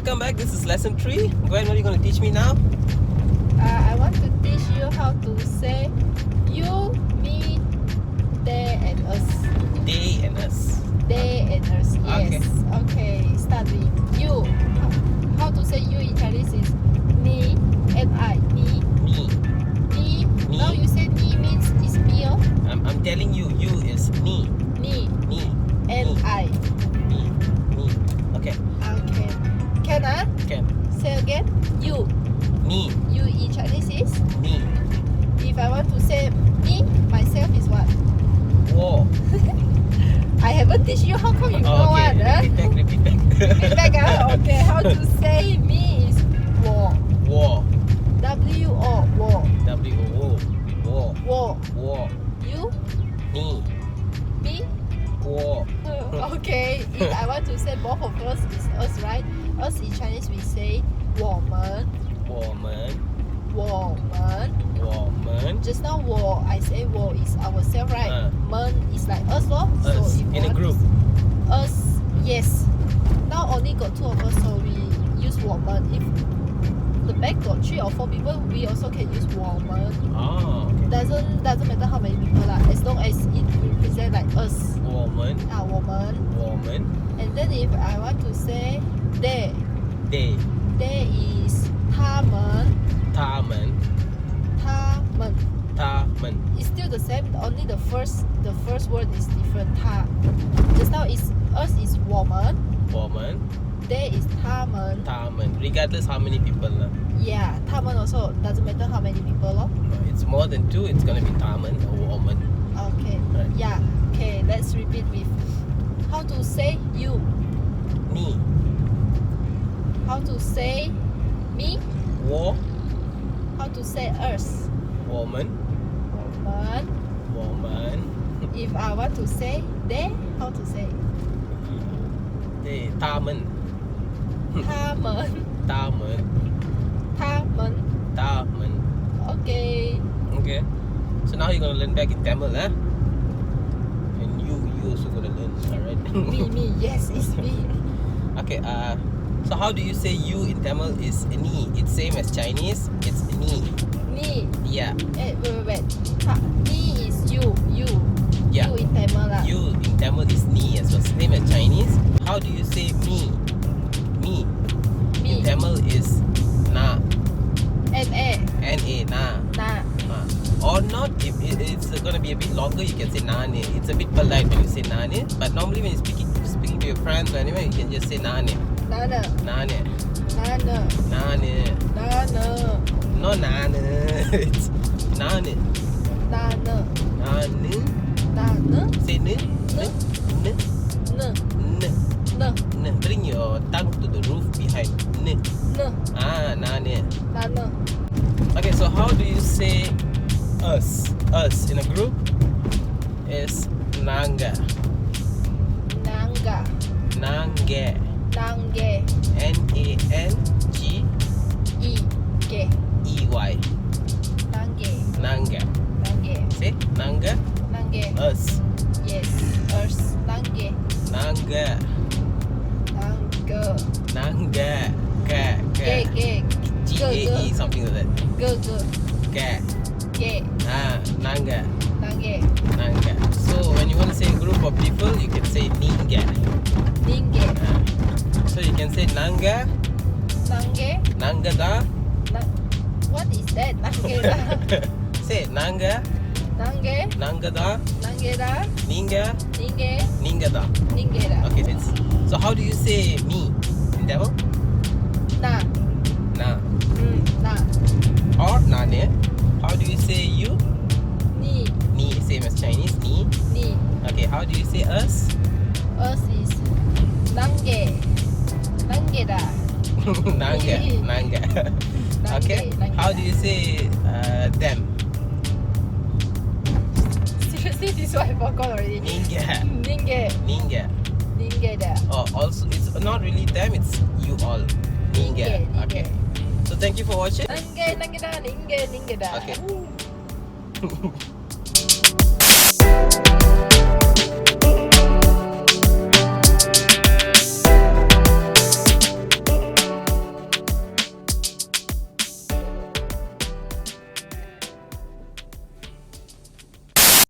welcome back. This is lesson 3. Gwen, what are you going to teach me now? I want to teach you how to say you, me, they and us. They and us. They and us, yes. Okay, start with you. How to say you in Chinese is me and I. Me. Me. Me. Me. Now you say me means it's me, oh? I'm telling you, you is me. Me. Me. And me. I. Me. Me. Okay. Okay. Can I? Can. Say again. You. Me. You in Chinese is? Me. If I want to say me, myself is what? Wo. I haven't teach you. How come you know okay. one? Repeat back. Repeat back. Okay. How to say me is 我. Wo. W-O. 我. W-O. Wo. 我. Wo. You. Me. Me. Wo. Okay. If I want to say both of us is us, right? Us in Chinese we say 我们. 我们. 我们. 我们. Just now 我 I say 我 is ourselves, right? 们 is like us, lor. Us. So if In a group. Us, yes. Now only got 2 of us, so we use 我们. If the back got 3 or 4 people, we also can use 我们. Oh, okay. Doesn't matter how many people lah, as long as it represent like us. 我们. 我们. 我们. And then if I want to say they, They. they is 他们. 他们. 他们. 他们. It's still the same, only the first word is different. 他. Just now is us is 我们. 我们. They is 他们. 他们. Regardless how many people. Yeah, 他们 also doesn't matter how many people, lor. It's more than 2, it's gonna be 他们 or 我们. Okay. Right. Yeah. Okay, let's repeat with how to say you. Me. How to say me. 我. How to say us. 我们. 我们. 我们. If I want to say they, how to say? They. 他们. 他们. 他们. 他们. 他们. Okay. Okay. So now you're gonna learn back in Tamil, huh? And you also gonna learn, alright? Me. Yes, it's me. Okay. So how do you say you in Tamil is ni? It's same as Chinese. It's ni. Me. Yeah. Wait. Me is you. Yeah. You in Tamil lah. You in Tamil is ni as well. Same as Chinese. How do you say me? Me. Me. In Tamil is na. N-A. N-A. Na. Na. Or not, if it's gonna be a bit longer, you can say nane. It's a bit polite when you say nane. But normally when you're speaking to your friends or anyway, you can just say nane. Nana. Nane. Nana. Nane. Nana. No nane. It's nane. Nana. Nane. Nana. Say ne. Ne. Ne. N. Ne. N. Ne. Bring your tongue to the roof behind. Ne. N. Nane. Nana. Okay, so how do you say us? Us in a group is Nanga. Nanga. Nangey. Nangey. N-A-N-G E. E-Y. Nangey. Nanga. Nangey. Say Nanga. Nangey. Us. Yes. Us. Nangey. Nanga. Nanga. Nanga. Ka. Gay. G-A-E something like that. Go. Ka. Gay. Nanga. Nangey. Nanga. So when you want to say a group of people, you can say Ningey. Ningey. So you can say Nanga. Nangey. Nanga da. What is that? Nangey da. Say Nanga. Nangey. Nanga da. Nangey da. Ninga. Ningey. Ninga da. Ningey da. Okay, so how do you say me in Tamil? Na. Na. Na. Or nane. How do you say you? Ni. Ni, same as Chinese. Ni. Ni. Okay, how do you say us? Us is Nangey. Nangey da. Nanga. Nanga. Okay. Nangey. How do you say them? Seriously, this one I forgot already. Ninga. Ningey. Ninga. Ningey da. Oh, also it's not really them. It's you all. Ninga. Ningey. Okay. So thank you for watching. Nangey da. Ningey da. Okay.